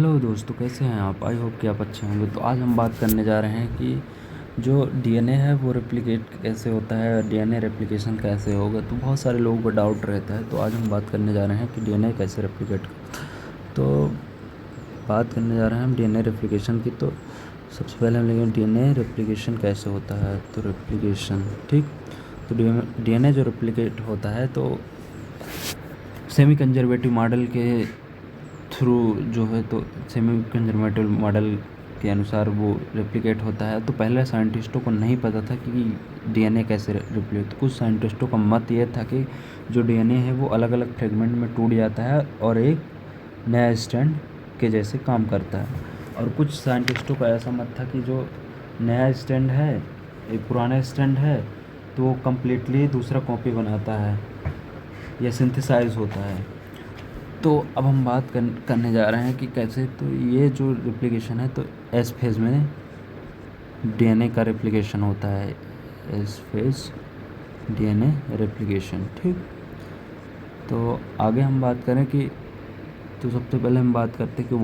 Hello दोस्तों, कैसे हैं आप? आई होप कि आप अच्छे होंगे। तो आज हम बात करने जा रहे हैं कि जो डीएनए है वो रेप्लिकेट कैसे होता है, डीएनए रेप्लिकेशन कैसे होगा। तो बहुत सारे लोगों को डाउट रहता है, तो आज हम बात करने जा रहे हैं कि डीएनए कैसे रेप्लिकेट। तो बात करने जा रहे हैं हम डीएनए रेप्लिकेशन की। तो सबसे पहले हम लेंगे डीएनए रेप्लिकेशन कैसे होता है। तो रेप्लिकेशन, ठीक। तो डीएनए जो रेप्लिकेट होता है तो सेमी कंजर्वेटिव मॉडल के थ्रू जो है, तो सेमी कंजर्वेटिव मॉडल के अनुसार वो रेप्लिकेट होता है। तो पहले साइंटिस्टों को नहीं पता था कि डीएनए कैसे रेप्लिकेट। कुछ साइंटिस्टों का मत ये था कि जो डीएनए है वो अलग अलग फ्रेगमेंट में टूट जाता है और एक नया स्ट्रैंड के जैसे काम करता है। और कुछ साइंटिस्टों का ऐसा मत था कि जो नया स्ट्रैंड है, एक पुराना स्ट्रैंड है, तो वो कम्प्लीटली दूसरा कॉपी बनाता है या सिंथेसाइज होता है। तो अब हम बात करने जा रहे हैं कि कैसे। तो ये जो रेप्लिकेशन है तो एस फेज में डीएनए का रेप्लिकेशन होता है। एस फेज डीएनए रेप्लिकेशन, ठीक। तो आगे हम बात करें कि तो सबसे पहले हम बात करते हैं कि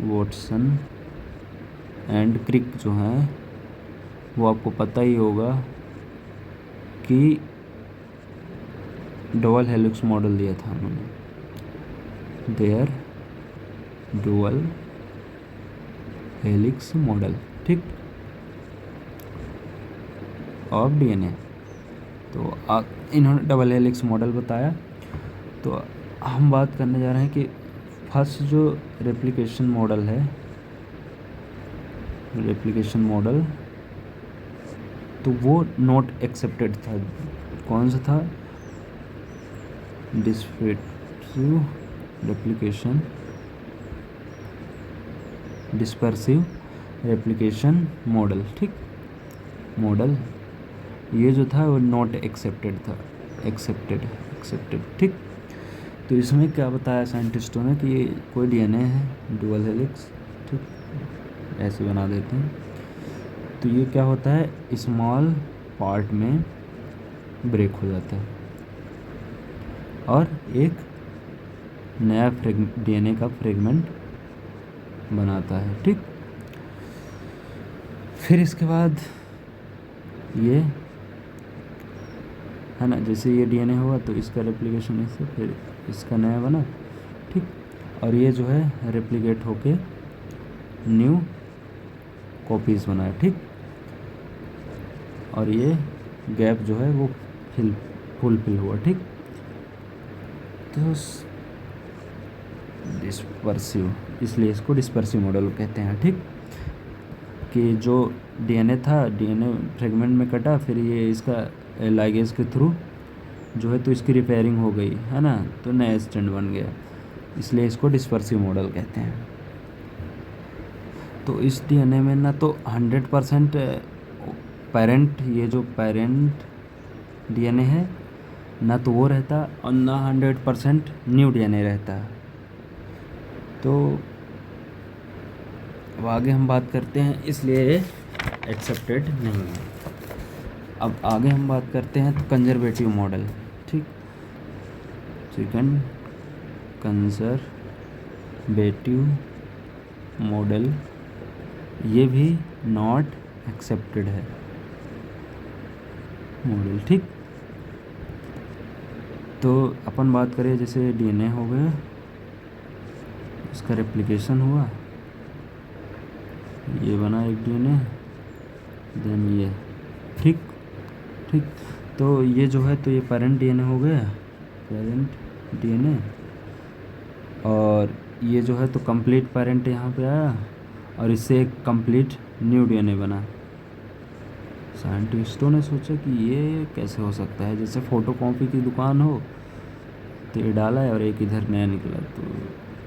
वॉटसन एंड क्रिक जो हैं, वो आपको पता ही होगा कि डबल हेलिक्स मॉडल दिया था उन्होंने। देयर डुअल हेलिक्स मॉडल, ठीक, ऑफ डीएनए। तो इन्होंने डबल हेलिक्स मॉडल बताया। तो हम बात करने जा रहे हैं कि फर्स्ट जो रेप्लिकेशन मॉडल तो वो नॉट एक्सेप्टेड था। कौन सा था? डिस्पर्सिव रेप्लिकेशन मॉडल, ठीक। मॉडल ये जो था वो नॉट एक्सेप्टेड था। एक्सेप्टेड, ठीक। तो इसमें क्या बताया साइंटिस्टों ने कि ये कोई डीएनए है डुअल हेलिक्स, ठीक, ऐसे बना देते हैं। तो ये क्या होता है, स्मॉल पार्ट में ब्रेक हो जाता है और एक नया डीएनए का फ्रेगमेंट बनाता है, ठीक। फिर इसके बाद ये है ना, जैसे ये डीएनए हुआ तो इसका रेप्लिकेशन ऐसे, फिर इसका नया बना, ठीक। और ये जो है रेप्लिकेट होके न्यू कॉपीज़ बनाए, ठीक। और ये गैप जो है वो फुलफिल हुआ, ठीक। तो डिस्पर्सिव, इसलिए इसको डिस्पर्सिव मॉडल कहते हैं, ठीक। कि जो डीएनए था, डीएनए फ्रेगमेंट में कटा, फिर ये इसका लाइगेज के थ्रू जो है तो इसकी रिपेयरिंग हो गई, है ना, तो नया स्ट्रैंड बन गया, इसलिए इसको डिस्पर्सिव मॉडल कहते हैं। तो इस डीएनए में ना तो 100% पेरेंट, ये जो पेरेंट डीएनए है ना तो वो रहता और ना 100% न्यू डीएनए रहता। तो अब आगे हम बात करते हैं, इसलिए ये एक्सेप्टेड नहीं है। अब आगे हम बात करते हैं तो कंजर्वेटिव मॉडल, ठीक। सेकंड कंजर्वेटिव मॉडल, ये भी नॉट एक्सेप्टेड है मॉडल, ठीक। तो अपन बात करें जैसे डीएनए हो गया, इसका रेप्लिकेशन हुआ, ये बना एक डीएनए, देन ये, ठीक। तो ये जो है तो ये पेरेंट डीएनए हो गया, पेरेंट डीएनए। और ये जो है तो कंप्लीट पेरेंट यहाँ पे आया और इससे एक कंप्लीट न्यू डीएनए बना। साइंटिस्टों ने सोचा कि ये कैसे हो सकता है, जैसे फ़ोटोकॉपी की दुकान हो तो ये डाला है और एक इधर नया निकला। तो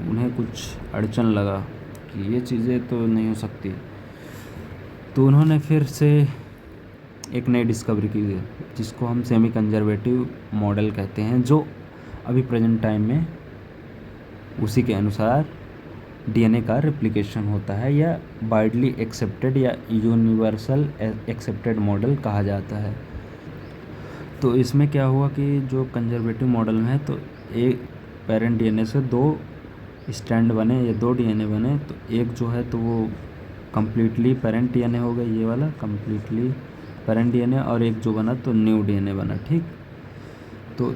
उन्हें कुछ अड़चन लगा कि ये चीज़ें तो नहीं हो सकती। तो उन्होंने फिर से एक नई डिस्कवरी की जिसको हम सेमी कंजर्वेटिव मॉडल कहते हैं, जो अभी प्रेजेंट टाइम में उसी के अनुसार डीएनए का रेप्लिकेशन होता है, या वाइडली एक्सेप्टेड या यूनिवर्सल एक्सेप्टेड मॉडल कहा जाता है। तो इसमें क्या हुआ कि जो कंजर्वेटिव मॉडल में है तो एक पेरेंट डीएनए से दो स्टैंड बने, ये 2 डीएनए बने, तो एक जो है तो वो कम्प्लीटली पेरेंट डीएनए हो गया, ये वाला कम्प्लीटली पेरेंट डीएनए, और एक जो बना तो न्यू डीएनए बना। ठीक, तो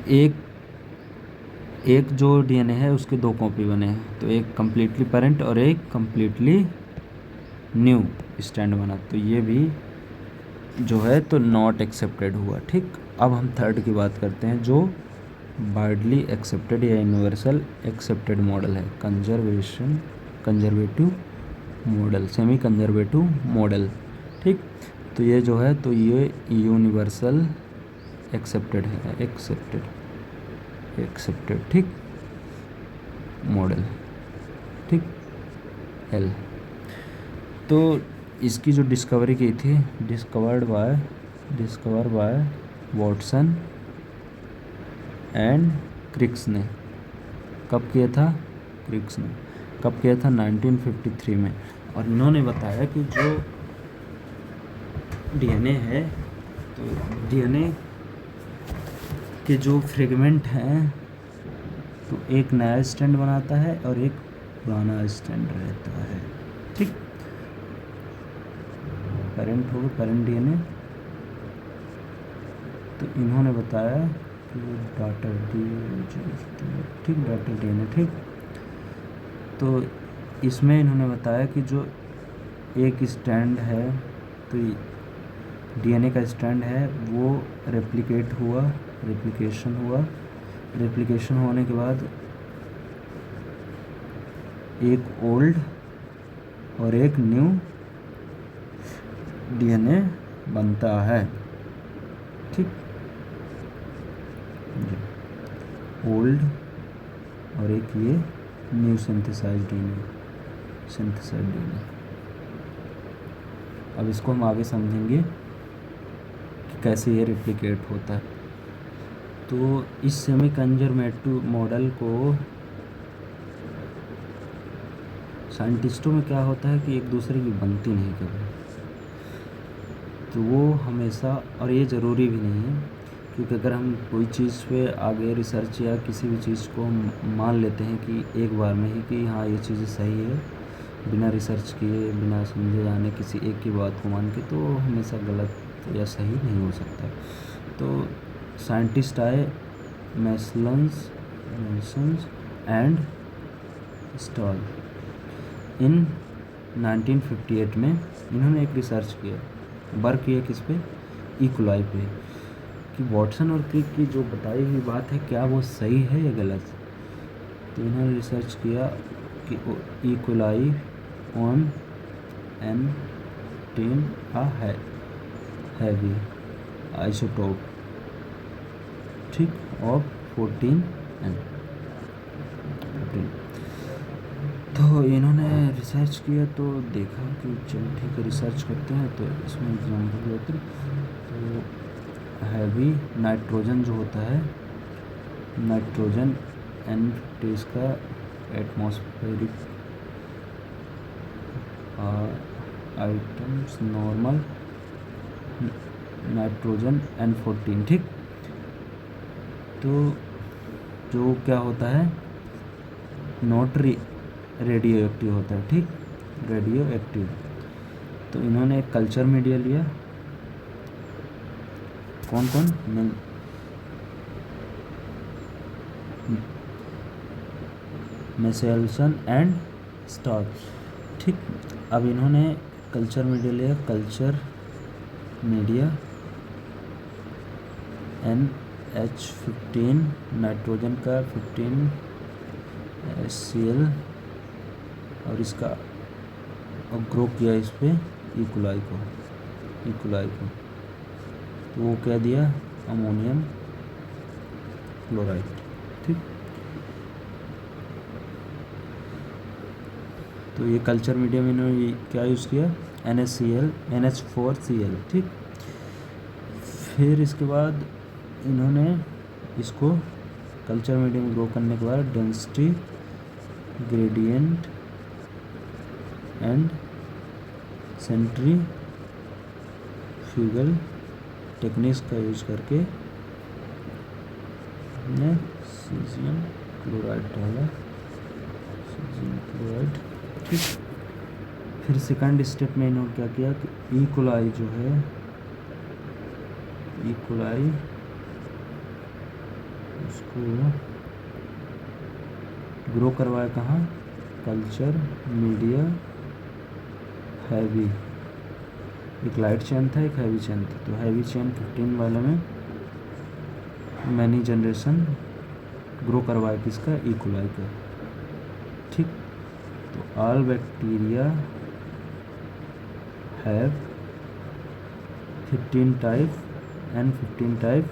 एक जो डीएनए है उसके 2 कॉपी बने हैं, तो एक कम्प्लीटली पेरेंट और एक कम्प्लीटली न्यू स्टैंड बना, तो ये भी जो है तो नॉट एक्सेप्टेड हुआ। ठीक, अब हम थर्ड की बात करते हैं जो वाइडली एक्सेप्टेड या यूनिवर्सल एक्सेप्टेड मॉडल है, conservative model, semi conservative model. ठीक, तो ये जो है तो ये यूनिवर्सल एक्सेप्टेड है, एक्सेप्टेड ठीक मॉडल। ठीक, एल। तो इसकी जो डिस्कवरी की थी, discover by Watson and Crick's ने। कब किया था? क्रिक्स ने कब किया था? 1953 में। और इन्होंने बताया कि जो डीएनए है, तो डीएनए के जो फ्रेगमेंट हैं तो एक नया स्टैंड बनाता है और एक पुराना स्टैंड रहता है। ठीक, पेरेंट होगा, पेरेंट डीएनए, तो इन्होंने बताया कि डॉटर ठीक, डॉटर डीएनए। ठीक, तो इसमें इन्होंने बताया कि जो एक स्टैंड है तो डीएनए का स्टैंड है वो रेप्लिकेशन होने के बाद एक ओल्ड और एक न्यू डीएनए बनता है। ठीक, ओल्ड और एक ये न्यू सिंथेसाइज्ड डीएनए। अब इसको हम आगे समझेंगे कि कैसे ये रेप्लिकेट होता है। तो इस सेमी कंजर्वेटिव मॉडल को साइंटिस्टों में क्या होता है कि एक दूसरे की बनती नहीं कभी, तो वो हमेशा, और ये ज़रूरी भी नहीं है, क्योंकि अगर हम कोई चीज़ पे आगे रिसर्च या किसी भी चीज़ को हम मान लेते हैं कि एक बार में ही कि हाँ ये चीज़ सही है, बिना रिसर्च किए, बिना समझे जाने किसी एक की बात को मान के, तो हमेशा गलत या सही नहीं हो सकता। तो साइंटिस्ट आए मेसन्स एंड स्टॉल इन 1958 में। इन्होंने एक रिसर्च किया, वर्क किया किस पे? इकोलाई पे, कि वॉटसन और क्रिक की जो बताई हुई बात है क्या वो सही है या गलत। तो इन्होंने रिसर्च किया कि E coli on an 10 a heavy isotope, ठीक, ऑफ 14N। तो इन्होंने रिसर्च किया तो देखा कि चलो ठीक है रिसर्च करते हैं, तो इसमें एग्जाम्पल होती तो हैवी नाइट्रोजन जो होता है, नाइट्रोजन N50 का atmospheric items normal nitrogen N14। ठीक, तो जो क्या होता है नॉट रेडियो एक्टिव होता है। ठीक, रेडियो एक्टिव। तो इन्होंने एक कल्चर मीडिया लिया, कौन मेसेल्सन एंड स्टार्च। ठीक, अब इन्होंने कल्चर मीडिया लिया, कल्चर मीडिया NH15 नाइट्रोजन का 15 HCl, और इसका ग्रो किया इस पे इकोलाई को, तो वो क्या दिया? Ammonium chloride. ठीक, तो ये कल्चर मीडिया में इन्होंने क्या यूज़ किया? NH4Cl। ठीक, फिर इसके बाद इन्होंने इसको कल्चर मीडिया में ग्रो करने के बाद density gradient and centrifugal techniques का यूज करके सीजियम क्लोराइड डाला, ठीक। फिर सेकंड स्टेप में इन्होंने क्या किया कि ई कोलाई जो है, ई कोलाई उसको ग्रो करवाया कहाँ, कल्चर मीडिया हैवी। एक लाइट चेन था, एक हैवी चेन था। तो हैवी चेन 15 वाले में मैनी जनरेशन ग्रो करवाया किसका, ई कोलाई का, ठीक। तो all bacteria have 15 type and 15 type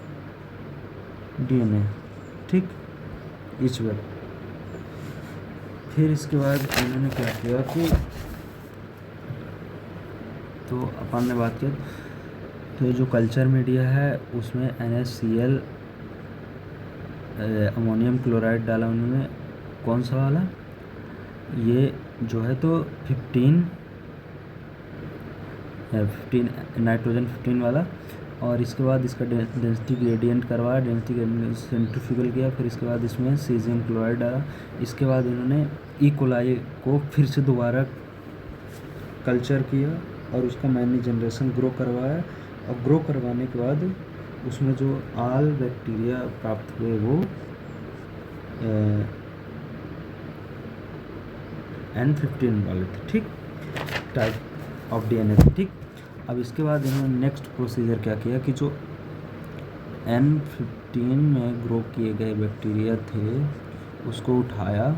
DNA, ठीक, इच वेब। फिर इसके बाद इन्होंने क्या किया कि, तो अपन ने बात की, तो जो कल्चर मीडिया है उसमें NaCl अमोनियम क्लोराइड डाला उन्होंने, कौन सा वाला, ये जो है तो 15 नाइट्रोजन 15 वाला। और इसके बाद इसका डेंसिटी ग्रेडियंट करवाया, डेंसिटी ग्रेडियंट सेंट्रीफ्यूगल किया। फिर इसके बाद इसमें सीजियम क्लोराइड डाला। इसके बाद इन्होंने ई कोलाई को फिर से दोबारा कल्चर किया और उसका मैनी जनरेशन ग्रो करवाया। और ग्रो करवाने के बाद उसमें जो ऑल बैक्टीरिया प्राप्त हुए वो N15 वाले थे, ठीक, टाइप ऑफ डीएनए थे, ठीक। अब इसके बाद इन्होंने नेक्स्ट प्रोसीजर क्या किया कि जो N15 में ग्रो किए गए बैक्टीरिया थे उसको उठाया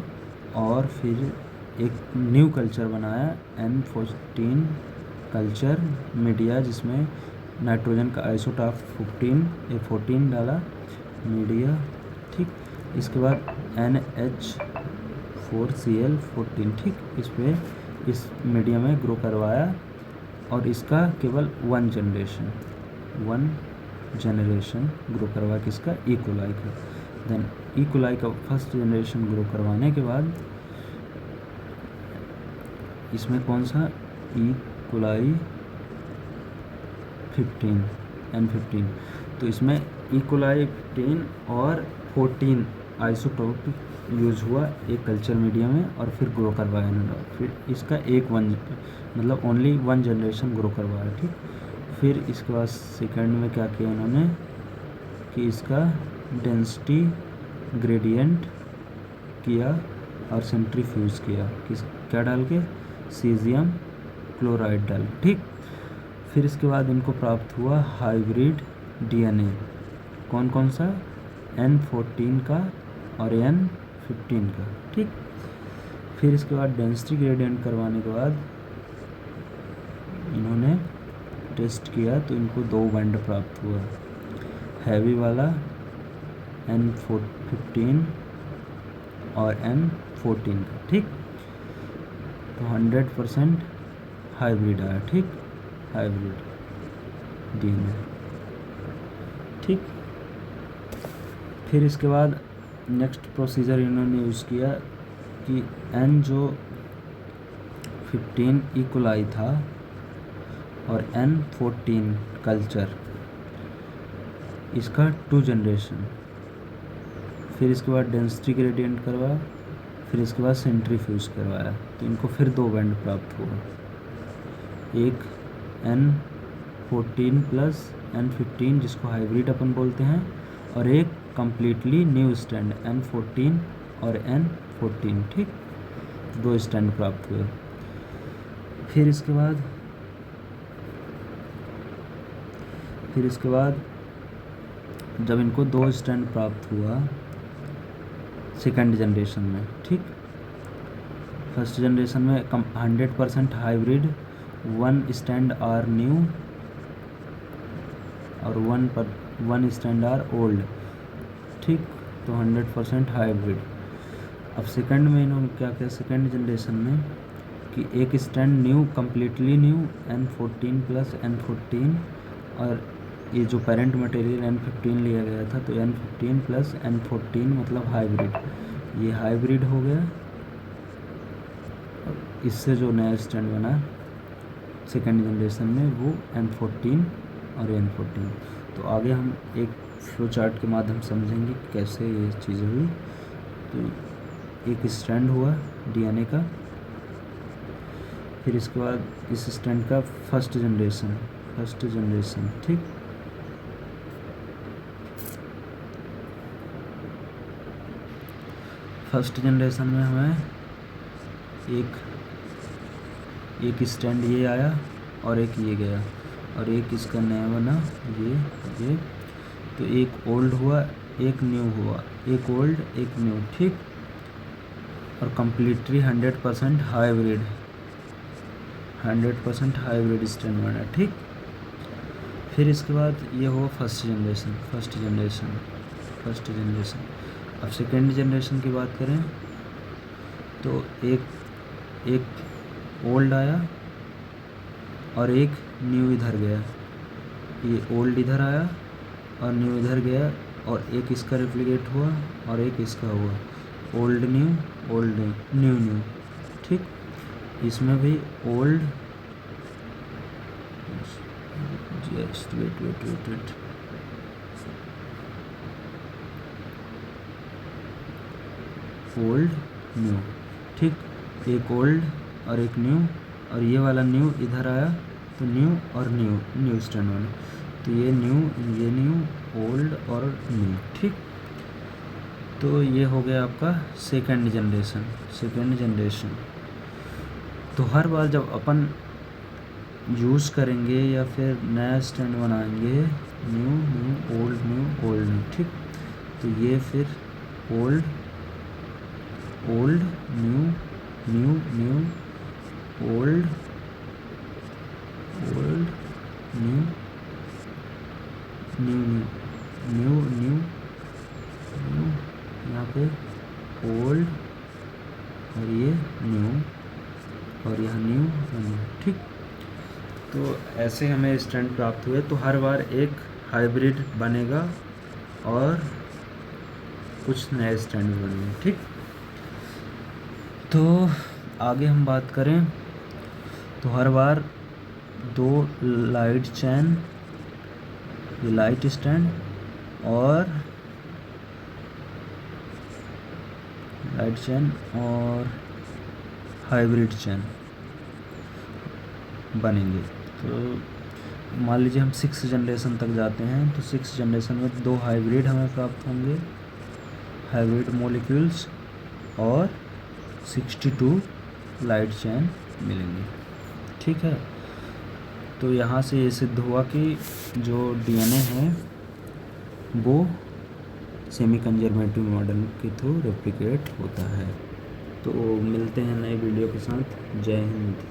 और फिर एक न्यू कल्चर बनाया, N14 कल्चर मीडिया, जिसमें नाइट्रोजन का आइसोटॉप 14 डाला मीडिया, ठीक। इसके बाद NH4Cl14, ठीक, इस पे इस मीडिया में ग्रो करवाया और इसका केवल वन जनरेशन ग्रो करवाया किसका, ई कोलाई का। देन ई कोलाई का फर्स्ट जनरेशन ग्रो करवाने के बाद इसमें कौन सा, ई कोलाई 15 N15, तो इसमें ई कोलाई 15 और 14 आइसोटोप यूज हुआ एक कल्चर मीडिया में और फिर ग्रो करवाया इन्होंने। फिर इसका मतलब ओनली वन जनरेशन ग्रो करवाया, ठीक। फिर इसके बाद सेकंड में क्या किया इन्होंने कि इसका डेंसिटी ग्रेडियंट किया और सेंट्रीफ्यूज किया, क्या डाल के, सीजियम क्लोराइड डाल, ठीक। फिर इसके बाद इनको प्राप्त हुआ हाइब्रिड डीएनए, कौन कौन सा, N14 का और N15 का, ठीक। फिर इसके बाद डेंसिटी ग्रेडियंट करवाने के बाद इन्होंने टेस्ट किया तो इनको 2 बैंड प्राप्त हुआ, हैवी वाला N15 और N14 का, ठीक। तो 100% हाइब्रिड आया, ठीक, हाइब्रिड डीएनए, ठीक। फिर इसके बाद नेक्स्ट प्रोसीजर इन्होंने यूज़ किया कि N जो 15 ई कोलाई था और N14 कल्चर, इसका 2 जनरेशन। फिर इसके बाद डेंसिटी ग्रेडियंट करवाया, फिर इसके बाद सेंट्रीफ्यूज करवाया, तो इनको फिर 2 बैंड प्राप्त हुआ, एक N14 प्लस N15 जिसको हाइब्रिड अपन बोलते हैं, और एक कम्प्लीटली न्यू स्टैंड N14 और N14, ठीक, 2 स्टैंड प्राप्त हुए। फिर इसके बाद जब इनको 2 स्टैंड प्राप्त हुआ सेकंड जनरेशन में, ठीक, फर्स्ट जनरेशन में 100% हाइब्रिड, 1 स्टैंड आर न्यू और 1 स्टैंड आर ओल्ड, ठीक, तो 100% हाइब्रिड। अब सेकंड में इन्होंने क्या किया सेकंड जनरेशन में कि एक stand new, completely new N14 plus N14, और ये जो पेरेंट मटेरियल N15 लिया गया था तो N15 प्लस N14 मतलब हाइब्रिड, ये हाइब्रिड हो गया। और इससे जो नया स्टैंड बना सेकेंड जनरेशन में वो N14 और N14। तो आगे हम एक फ्लो चार्ट के माध्यम समझेंगे कैसे ये चीज़ें हुई। तो एक स्ट्रैंड हुआ डीएनए का, फिर इसके बाद इस स्ट्रैंड का फर्स्ट जनरेशन, ठीक। फर्स्ट जनरेशन में हमें एक स्टैंड ये आया और एक ये गया और एक इसका नया बना ये। तो एक ओल्ड हुआ, एक न्यू हुआ, एक ओल्ड एक न्यू, ठीक। और कम्प्लीटली 100% हाइब्रिड स्टैंड बना, ठीक। फिर इसके बाद ये हुआ फर्स्ट जनरेशन। अब सेकेंड जनरेशन की बात करें तो एक ओल्ड आया और एक न्यू इधर गया, ये ओल्ड इधर आया और न्यू इधर गया और एक इसका रेप्लिकेट हुआ और एक इसका हुआ, ओल्ड न्यू, ठीक। इसमें भी old, just wait, old new, ठीक। एक ओल्ड और एक न्यू और ये वाला न्यू इधर आया तो न्यू और न्यू स्टैंड बना। तो ये न्यू ओल्ड और न्यू, ठीक। तो ये हो गया आपका सेकंड जनरेशन। तो हर बार जब अपन यूज़ करेंगे या फिर नया स्टैंड बनाएंगे, न्यू ओल्ड, ठीक। तो ये फिर ओल्ड न्यू ओल्ड न्यू, यहाँ पे ओल्ड और ये न्यू और यहाँ न्यू, ठीक। तो ऐसे हमें स्टैंड प्राप्त हुए। तो हर बार एक हाइब्रिड बनेगा और कुछ नए स्टैंड भी बनेंगे, ठीक। तो आगे हम बात करें तो हर बार 2 लाइट चैन, ये लाइट स्टैंड और हाइब्रिड चैन बनेंगे। तो मान लीजिए हम 6 जनरेशन तक जाते हैं तो 6 जनरेशन में 2 हाइब्रिड हमें प्राप्त होंगे, हाइब्रिड मॉलिक्यूल्स, और 62 लाइट चैन मिलेंगे, ठीक है। तो यहाँ से ये सिद्ध हुआ कि जो डीएनए है वो सेमी कंजर्वेटिव मॉडल के थ्रू रेप्लिकेट होता है। तो मिलते हैं नए वीडियो के साथ। जय हिंद।